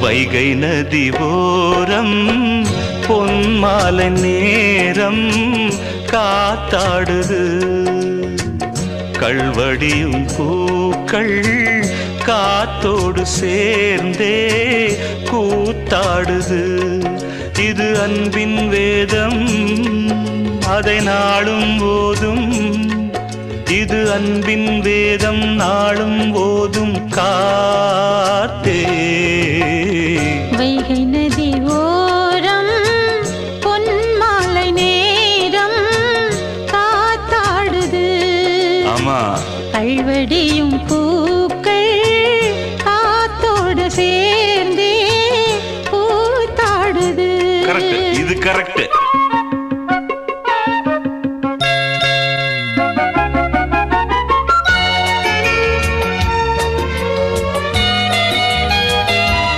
வைகை நதி ஓரம் பொன்மாலை நேரம் காத்தாடுது கள்வடியும் பூக்கள் காத்தோடு சேர்ந்தே கூத்தாடுது இது அன்பின் வேதம் அதை நாளும் ஓதும் இது அன்பின் வேதம் நாளும் ஓதும் காத்தே